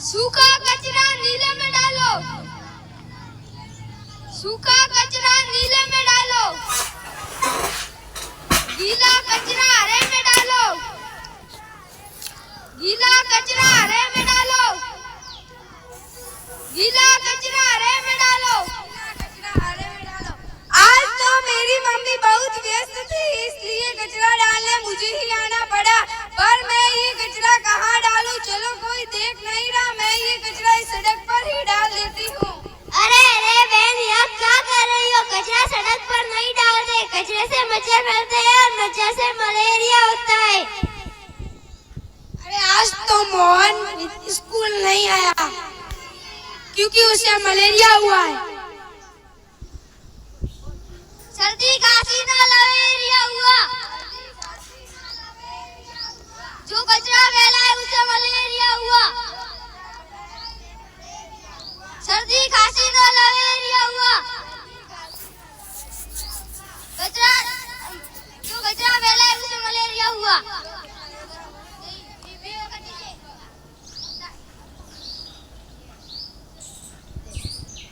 सूखा कचरा नीले में डालो, सूखा कचरा नीले में डालो, गीला कचरा हरे में डालो, गीला कचरा हरे में डालो, गीला कचरा हरे में डालो, कचरा हरे में डालो। आज तो मेरी मम्मी बहुत व्यस्त थी, इसलिए कचरा डालने मुझे ही आना पड़ा, पर मैं ये कचरा कहाँ डालूं? चलो कोई देख नहीं रहा, मैं ये कचरा इस सड़क पर ही डाल देती हूँ। अरे अरे बहन, आप क्या कर रही हो? कचरा सड़क पर नहीं डालते, कचरे से मच्छर फैलते हैं और मच्छर से मलेरिया होता है। अरे आज तो मोहन स्कूल नहीं आया क्योंकि उसे मलेरिया हुआ है। सर्दी खांसी ना मलेरिया हुआ, जो कचरा फैलाए उसे मलेरिया हुआ। सर्दी खांसी ना मलेरिया हुआ, कचरा जो कचरा फैलाए उसे मलेरिया हुआ।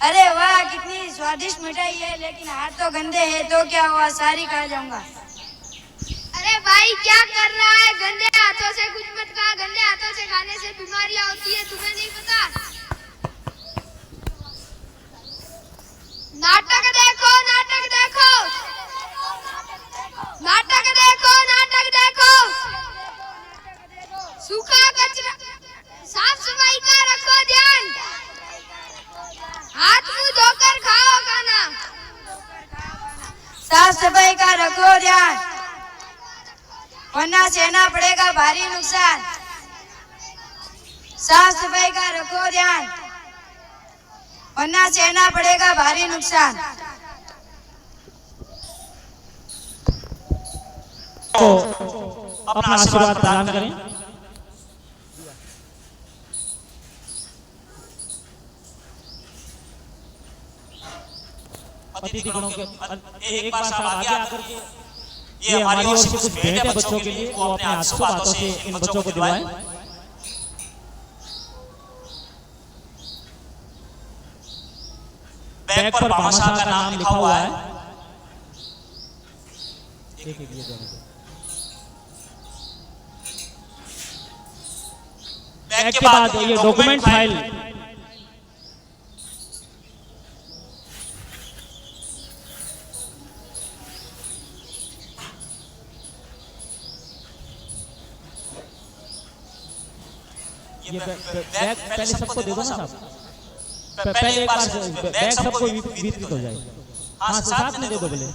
अरे वाह, कितनी स्वादिष्ट मिठाई है, लेकिन हाथ तो गंदे हैं, तो क्या हुआ, सारी खा जाऊंगा। अरे भाई क्या कर रहा है? गंदे हाथों से कुछ मत खा, गंदे हाथों से खाने से बीमारियां होती है, तुम्हें नहीं पता? नाटक देखो, नाटक देखो, नाटक देखो, नाटक देखो। सूखा कचरा, साफ सफाई का रखो ध्यान, हाथ मुंह धोकर खाओ खाना। साफ सफाई का रखो ध्यान, वरना सहना पड़ेगा भारी नुकसान। साफ सफाई का रखो ध्यान, वरना सहना पड़ेगा भारी नुकसान। तो अपना आशीर्वाद प्रदान करें। अतिथि गणों के एक बार साहब आगे आकर के ये हमारी ओर से कुछ भेंट है बच्चों के लिए, वो अपने हाथों बातों से इन बच्चों को दिलवाएं। बैग पर भामाशाह का नाम लिखा हुआ है। एक एक ये बैग के बाद ये डॉक्यूमेंट फाइल ये बैग पहले सबको दे दो ना साहब, पहले एक बार बैग सबको वितरित हो जाए। हाँ साथ में दे दो, बोले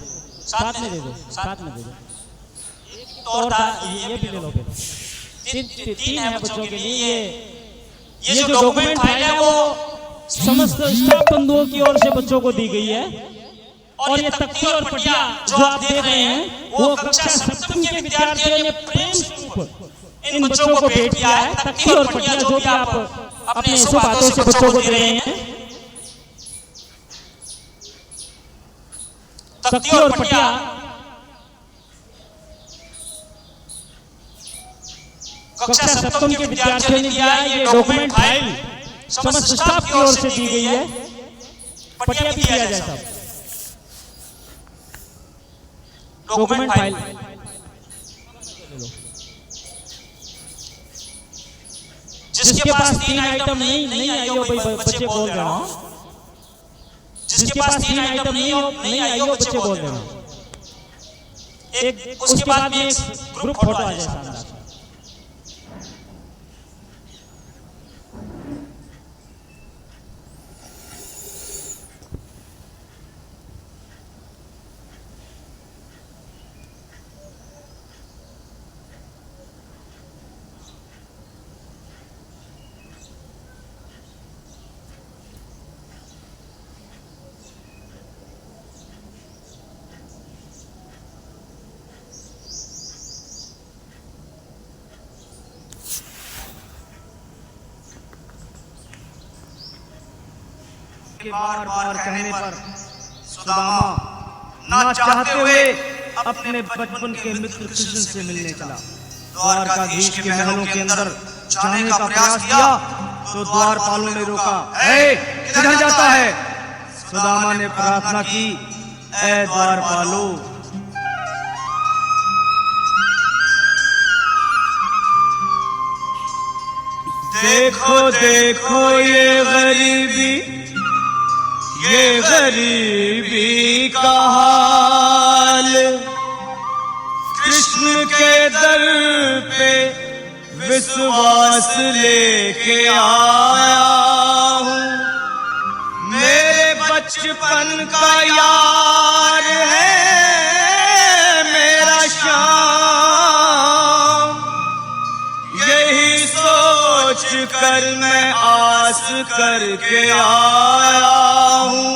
साथ में दे दो, साथ में दे दो। और ये भी ले लो, तीन है बच्चों के लिए। ये जो डॉक्यूमेंट फाइल है वो समस्त स्टाफ बंधुओं की ओर से बच्चों को दी गई है। और ये तख्ती और पटिया जो आप देख रहे हैं वो कक्षा सप्तम के विद्यार्थियों ने प्रेम स्वरूप इन बच्चों को भेंट किया है। तख्ती और पटिया जो भी आप अपने शुभ हाथों से बच्चों को दे रहे हैं, तख्ती और पटिया कक्षा सप्तम के विद्यार्थियों ने दिया है। ये डॉक्यूमेंट फाइल समस्त स्टाफ की ओर से दी गई है। पटिया भी दिया जाए साहब, डॉक्यूमेंट फाइल जिसके पास 3 आइटम नहीं आई हो, भाई बच्चे बोल रहे हो, जिसके पास 3 आइटम नहीं आई हो बच्चे बोल रहे हो। एक उसके बाद में ग्रुप फोटो आ जाए सामने। के बार बार कहने पर सुदामा न चाहते हुए अपने बचपन के मित्र कृष्ण से मिलने चला। द्वारकाधीश के महलों के अंदर जाने का प्रयास किया तो तो द्वारपालों ने रोका, ए किधर जाता है? सुदामा ने प्रार्थना की, ए द्वारपालो, देखो देखो ये गरीबी का हाल, कृष्ण के दर पे विश्वास लेके आया हूँ, मेरे बचपन का यार है मेरा श्याम, यही सोच कर मैं आस करके आया हूँ।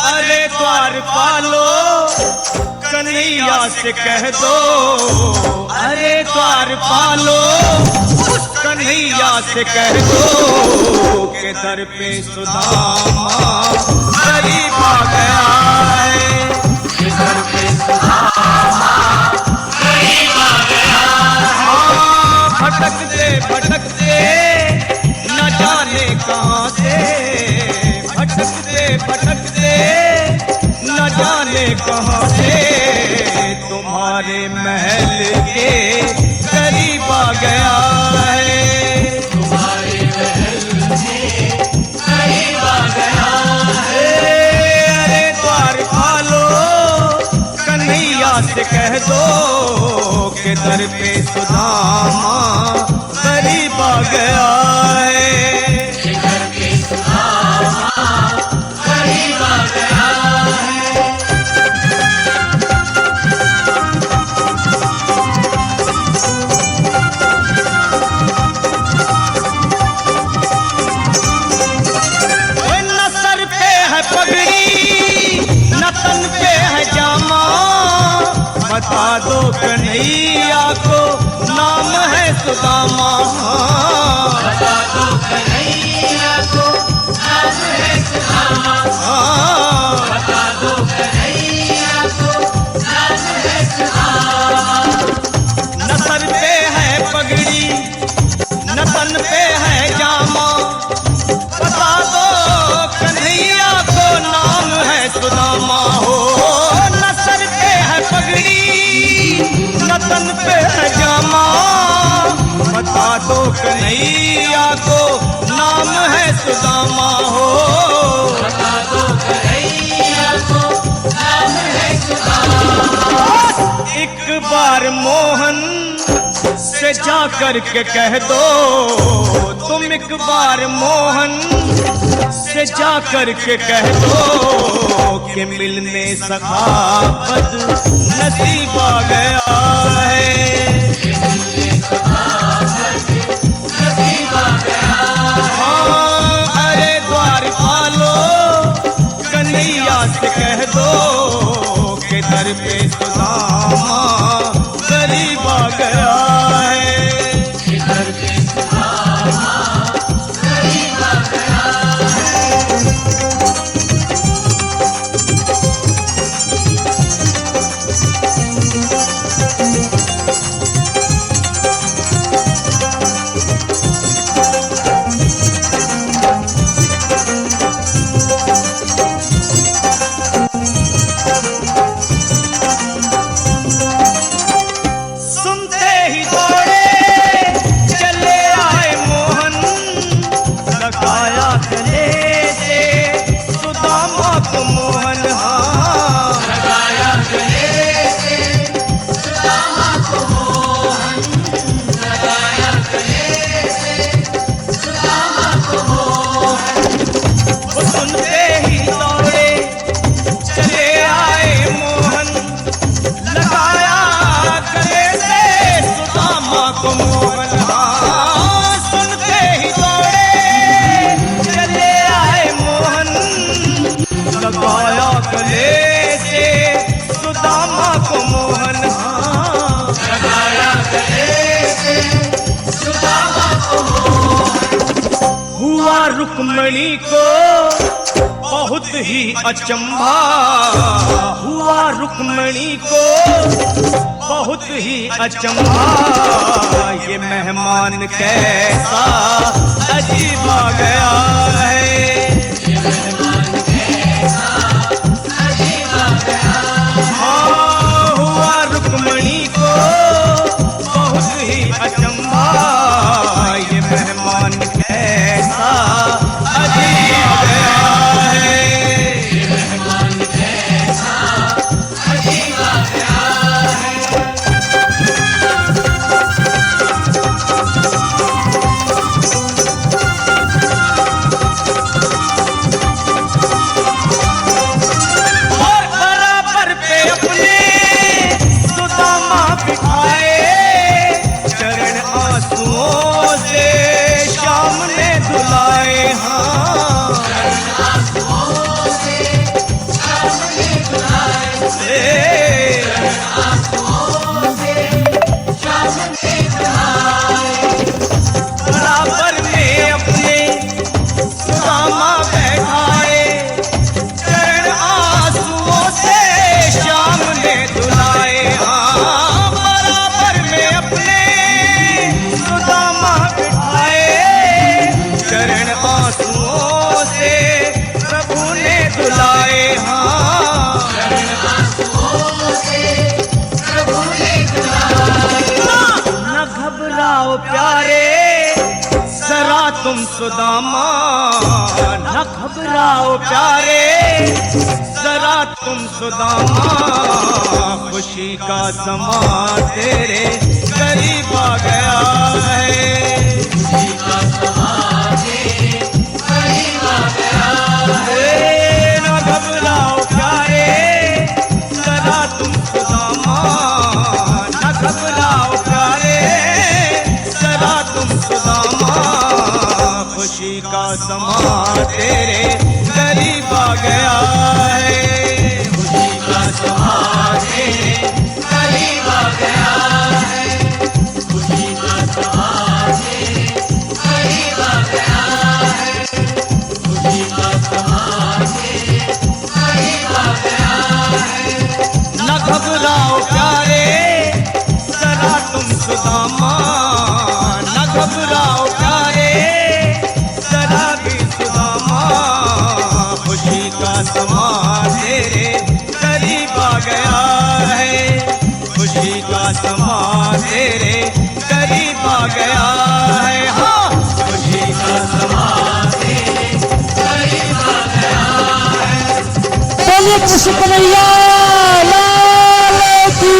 अरे द्वारपालो कन्हैया से कह दो, अरे द्वारपालो कन्हैया से कह दो के दर पे सुदामा गरीब आ गया है, के दर पे सुदामा गरीब आ गया है। भटकते भटकते न जाने कहाँ से, भटकते भटकते न जाने कहाँ से तुम्हारे महल के करीब आ गया है, तुम्हारे महल के करीब आ गया है। अरे द्वारपालो कन्हैया से कह दो के दर पे सुदामा करीब आ गया है, के दर पे सुदामा करीब आ गया है। न सर पे है पगड़ी न तन पे है जामा, बता दो कन्हैया को नाम है सुदामा, बता दो कन्हैया को नाम है सुदामा, बता दो कन्हैया को नाम है सुदामा। न सर पे है पगड़ी न तन पे है जामा, बता दो कन्हैया को नाम है सुदामा हो। न सर पे है पगड़ी न तन पे है जामा, बता दो कन्हैया को नाम है सुदामा हो, बता दो कन्हैया को नाम है सुदामा। एक बार मोहन से जा कर के कह दो, तुम एक बार मोहन से जा कर के कह दो कि मिलने सखावत नसीब आ गया है, कि मिलने सखावत नसीब आ गया है। हाँ, अरे द्वारपालो कन्हैया से कह दो कि दर पे सुदामा गरीब आ गया है, कि दर पे सुदामा गरीब आ गया है। रुक्मणी को बहुत ही अचंभा हुआ रुक्मणी को, बहुत ही अचंभा। ये मेहमान कैसा अजीब आ गया है, ये मेहमान कैसा अजीब आ गया है। हाँ, हुआ रुक्मणी को बहुत ही अचंभा, ये मेहमान कैसा अजीब आ गया है, ये मेहमान कैसा अजीब आ गया है। और बराबर पे अपने सुदामा बिठाए, चरण आंसुओं से शाम ने धुलाए। हाँ, चरण आंसुओं से शाम ने धुलाए, चरण आंसुओं से शाम ने धुलाए। बराबर में अपने सुदामा बैठाए, चरण आंसुओं से शाम ने धुलाए। हाँ, बराबर में अपने सुदामा बिठाए, चरण आंसुओं से प्रभु ने धुलाए। हाँ, चरण आंसुओं से प्रभु ने धुलाए। न घबराओ प्यारे जरा तुम सुदामा, न घबराओ प्यारे जरा तुम सुदामा, खुशी का समा तेरे करीब आ गया है, खुशी का समा तेरे करीब आ गया है। न घबराओ प्यारे जरा तुम सुदामा, न घबराओ प्यारे जरा तुम सुदामा, खुशी का समा तेरे करीब आ गया है, खुशी का समा तेरे करीब आ गया है, खुशी का समा तेरे करीब आ गया है, खुशी का समा तेरे करीब आ गया है। न घबराओ प्यारे जरा तुम सुदामा, न घबराओ प्यारे जरा भी सुदामा, खुशी का समा तेरे करीब आ गया है, खुशी का समा तेरे करीब आ गया है। हाँ, खुशी का समा तेरे करीब आ गया है। बोलिए कृष्ण कन्हैया लाल की।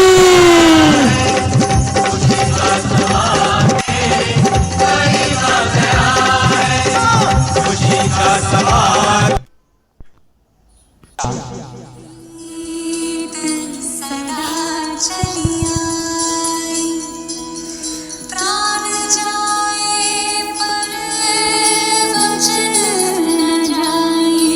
खुशी का समा तेरे करीब आ गया है, खुशी का समा। सदा चली आई, प्राण जाए पर वचन न जाए।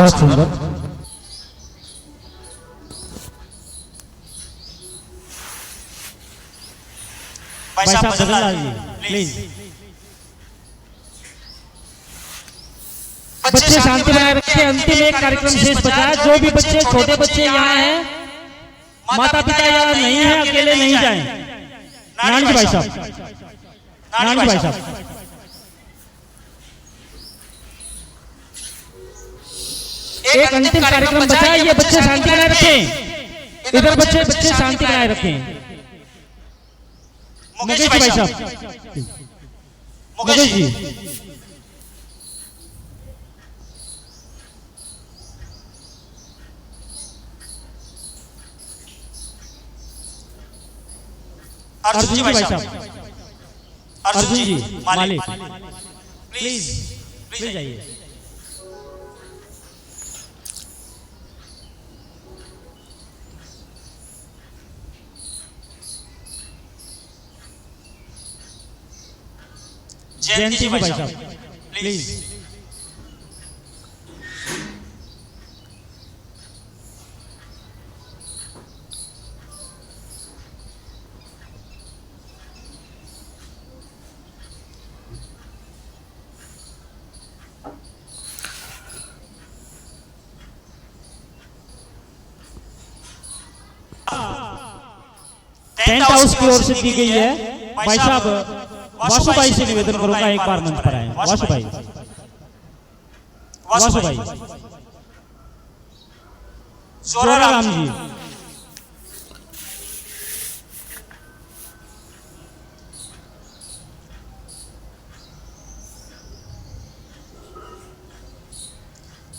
बहुत सुंदर। भाई साहब बदललाल जी प्लीज। बच्चे शांति बनाए रखें। अंतिम एक कार्यक्रम शेष बचा है। जो भी बच्चे छोटे बच्चे यहाँ हैं, माता पिता यहाँ नहीं है, अकेले नहीं जाएं। नारायण जी भाई साहब, नारायण जी भाई साहब, एक अंतिम कार्यक्रम बचा है। ये बच्चे शांति बनाए रखें। इधर बच्चे शांति बनाए रखें। मुकेश जी भाई साहब, मुकेश जी, अर्जुन जी भाई साहब, अर्जुन जी मालिक प्लीज प्लीज आइए। जयंती भाई साहब प्लीज। टेंट हाउस की ओर से दी गई है। भाई साहब वासु भाई से निवेदन करूंगा, एक बार मंच पर आए। वासु भाई, वासु भाई, जोराराम जी,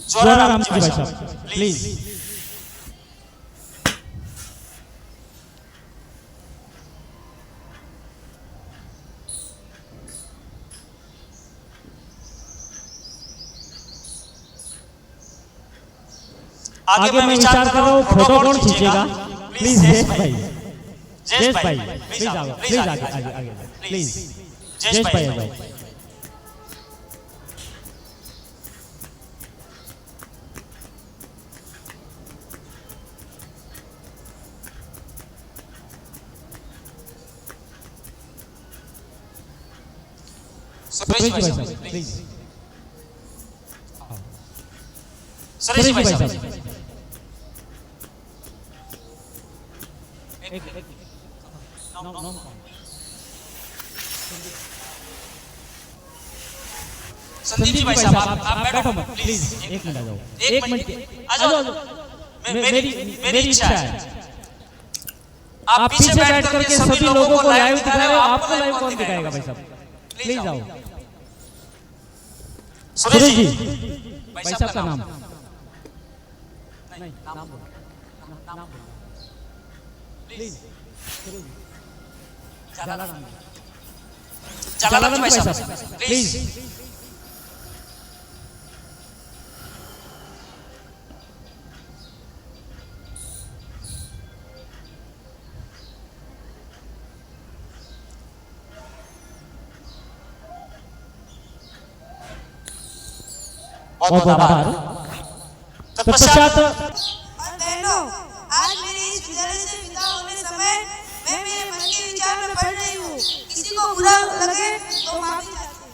जोराराम जी भाई साहब प्लीज। आगे मैं विचार कर रहा हूँ फोटो कौन खींचेगा। प्लीज जयेश भाई, जयेश भाई प्लीज आओ, प्लीज आगे आगे आगे प्लीज। जयेश भाई आ जाओ। सुरेश भाई साहब प्लीज। सुरेश भाई साहब संदीप जी भाई साहब आप बैठो मत प्लीज। एक मिनट आ जाओ, एक मिनट आ जाओ। मेरी इच्छा है आप पीछे बैठ करके सभी लोगों को लाइव दिखा रहे हो। आपको लाइव कौन दिखाएगा भाई साहब? प्लीज आओ। सुरेश जी भाई साहब का नाम नहीं, नाम बोलो, नाम बोलो प्लीज। जलाराम भाई साहब प्लीज। बहुत बहुत आभार। तत्पश्चात बहनों, आज मेरे इस विद्यालय से विदा होने समय मैं मेरे मन के विचार में पढ़ रही हूँ। किसी को बुरा लगे तो माफी चाहती हूँ।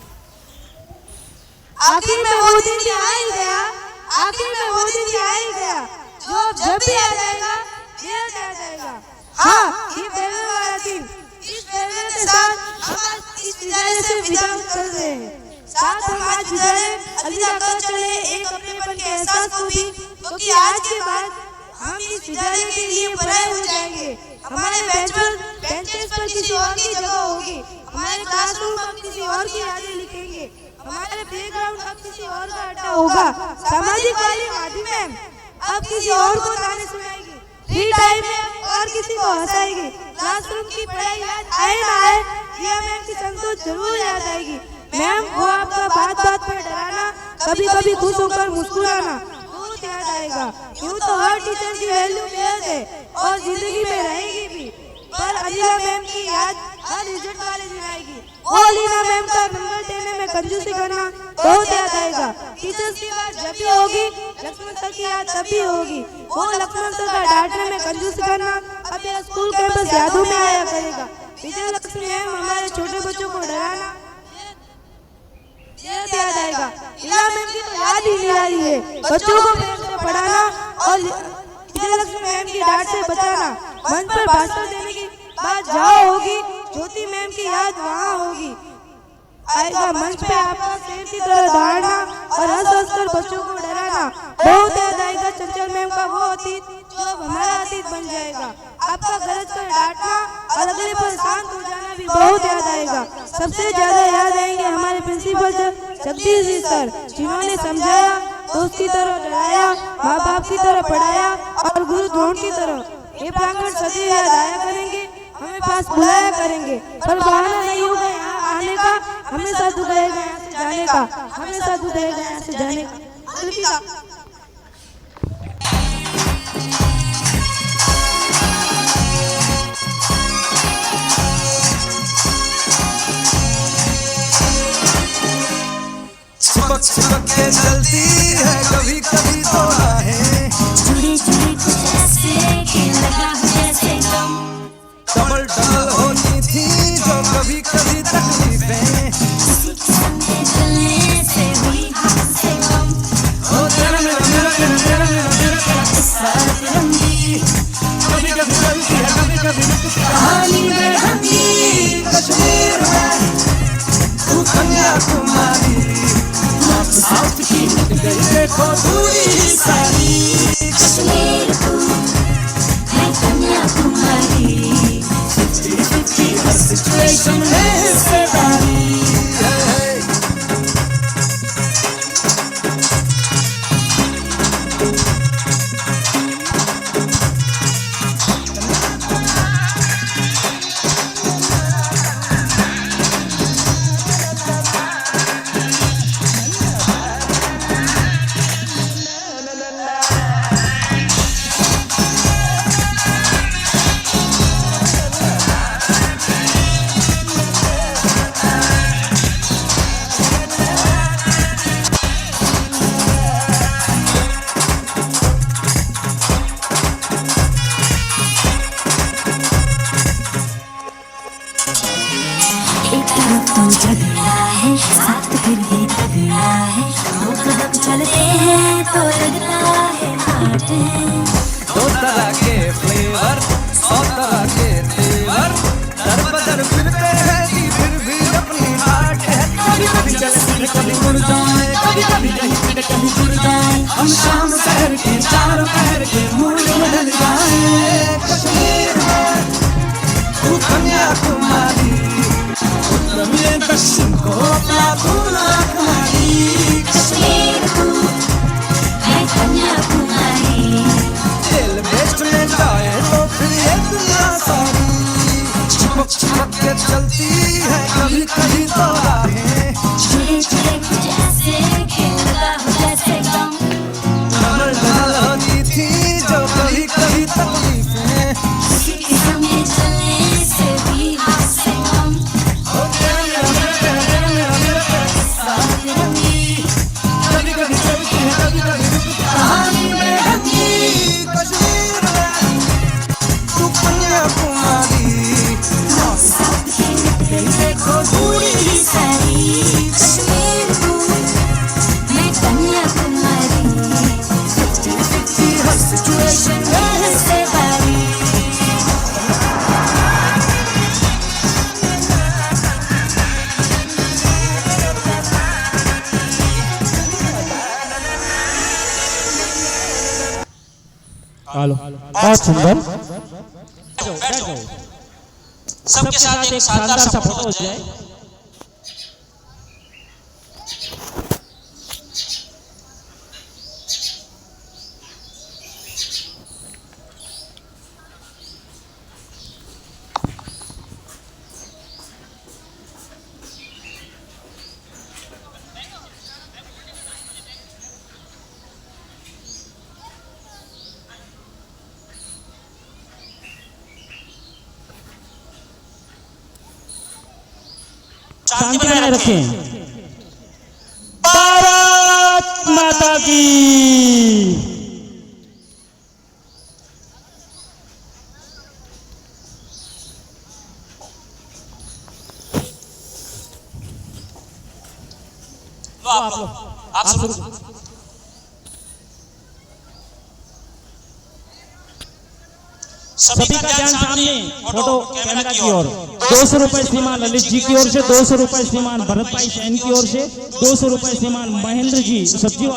आखिर में वो दिन आ ही गया, आखिर में वो दिन आ ही गया जो जब भी आ जाएगा बेहद आ जाएगा। हाँ, ये फेयरवेल वाला दिन। इस फेयरवेल के साथ हम आज इस विद्यालय से विदा कर रहे हैं। साथ हम आज विद्यालय अलविदा कर चले एक अपनेपन के एहसास को भी, क्योंकि आज के बाद हम इस विद्यालय के लिए पराए हो जाएंगे। हमारे बेंचेस पर किसी और की जगह होगी, हमारे क्लासरूम अब किसी और की यादें लिखेंगे, हमारे प्लेग्राउंड अब किसी और का अड्डा होगा, सामाजिक वाली आदि मैम अब किसी और को ताने सुनाएगी, फ्री टाइम में और किसी को हंसाएगी। क्लासरूम की पढ़ाई याद आए ना आए, जिया मैम की संतोष जरूर याद आएगी। मैम वो आपका बात बात पर डराना, कभी कभी खुश होकर मुस्कुराना बहुत याद आएगा। यूँ तो हर टीचर की वैल्यू बेहद है और जिंदगी में रहेगी भी, पर अजीला मैम की याद हर रिजल्ट वाले दिन आएगी। वो लीना मैम का नंबर देने में कंजूसी करना बहुत याद आएगा। टीचर्स की बात जब भी होगी लक्ष्मण सर की याद तब भी होगी। वो लक्ष्मण सर का डांटने में कंजूसी करना अब यह स्कूल कैंपस यादों में आया करेगा। विजय लक्ष्मी मैम हमारे छोटे बच्चों को डराना याद आएगा। लीला मैम की तो याद ही निराली है। बच्चों को प्यार से पढ़ाना और विजय लक्ष्मी मैम की डांट से बचाना। मंच पर भाषण देने की बात जहाँ होगी ज्योति मैम की याद वहाँ होगी। आएगा मंच पे आपका शेर की तरह दौड़ना और हंस कर बच्चों को डराना। बहुत याद आएगा चंचल मैम का वो अतीत जो अब हमारा अतीत बन जाएगा। आपका गरज कर डांटना और अगले पर शांत हो जाना भी बहुत याद आएगा। सबसे ज्यादा याद आएंगे हमारे प्रिंसिपल जगदीश जी सर, जिन्होंने समझाया, दोस्त की तरह डराया, माँ बाप की तरह पढ़ाया और गुरु द्रोण की तरह। ये प्रांगण सदैव याद आया करेंगे, हमें पास बुलाया करेंगे, पर बहाना नहीं होगा यहाँ आने का। हमेशा दुख रहेगा यहाँ से जाने का, हमेशा दुख रहेगा यहाँ से जाने का। चिपक चिपक के चलती है कभी कभी तो राहें, जुड़ी जुड़ी कुछ ऐसे कि लगा हो जैसे गम, डबल डबल होती थी जो कभी कभी तकलीफें, किसी किस्म के चलने से हुई हाथ से कम। ओ तेरा मेरा किस्सा रंगी, कभी कभी चलती है कभी कभी कहानी में रंगी। कश्मीर में तू कन्याकुमारी, साउथ की निकल गई देखो दूरी सारी। कश्मीर तू मैं कन्याकुमारी, 50-50 हर सिचुएशन में हिस्सेदारी। झगड़ा है साथ फिर भी तगड़ा है, दो कदम चलते हैं तो लगता है हाथ है। दो तरह के फ्लेवर, 100 तरह के तेवर, दर बदर फिरते हैं कि फिर भी अपनी हाट है। कभी कभी चलते कभी मुड़ जाए, कभी कभी कहीं फिर कहीं जुड़ जाए, हम शाम शहर के चारों पैर के मूड बदल जाए। कश्मीर में तू कन्याकुमारी, उत्तर में दक्षिण को अपना दूल्हा कुमारी। कश्मीर तू मैं कन्याकुमारी, दिल बेस्ट में जाए तो फिर ये दुनिया सारी। चिपक चिपक के चलती है कभी कभी तो राहें, जुड़े जुड़े कुछ ऐसे कि लगा हो जैसे गम, डबल डबल होती थी जो कभी कभी तकलीफें, किसी किस्म के चलने से भी हाथ से कम। साथ रंगी, कभी कभी चलती है कभी कभी रुकती कहानी में रंगी। कश्मीर में तू कन्याकुमारी, साथ ही निकल देखो दूरी ही सारी। कश्मीर तू मैं कन्याकुमारी, 50-50 हर सिचुएशन में हिस्सेदारी। हेलो, बहुत सुंदर। बैठो, सबके साथ एक शानदार सा फोटो हो जाए। शांति बनाए रखें। भारत माता की। लो आप शुरू। सभी का ध्यान सामने फोटो कैमरा की ओर। 200 रुपए श्रीमान ललित जी की ओर से, 200 रुपए श्रीमान भरत भाई सैन की ओर से, 200 रुपए श्रीमान महेंद्र जी सब्जी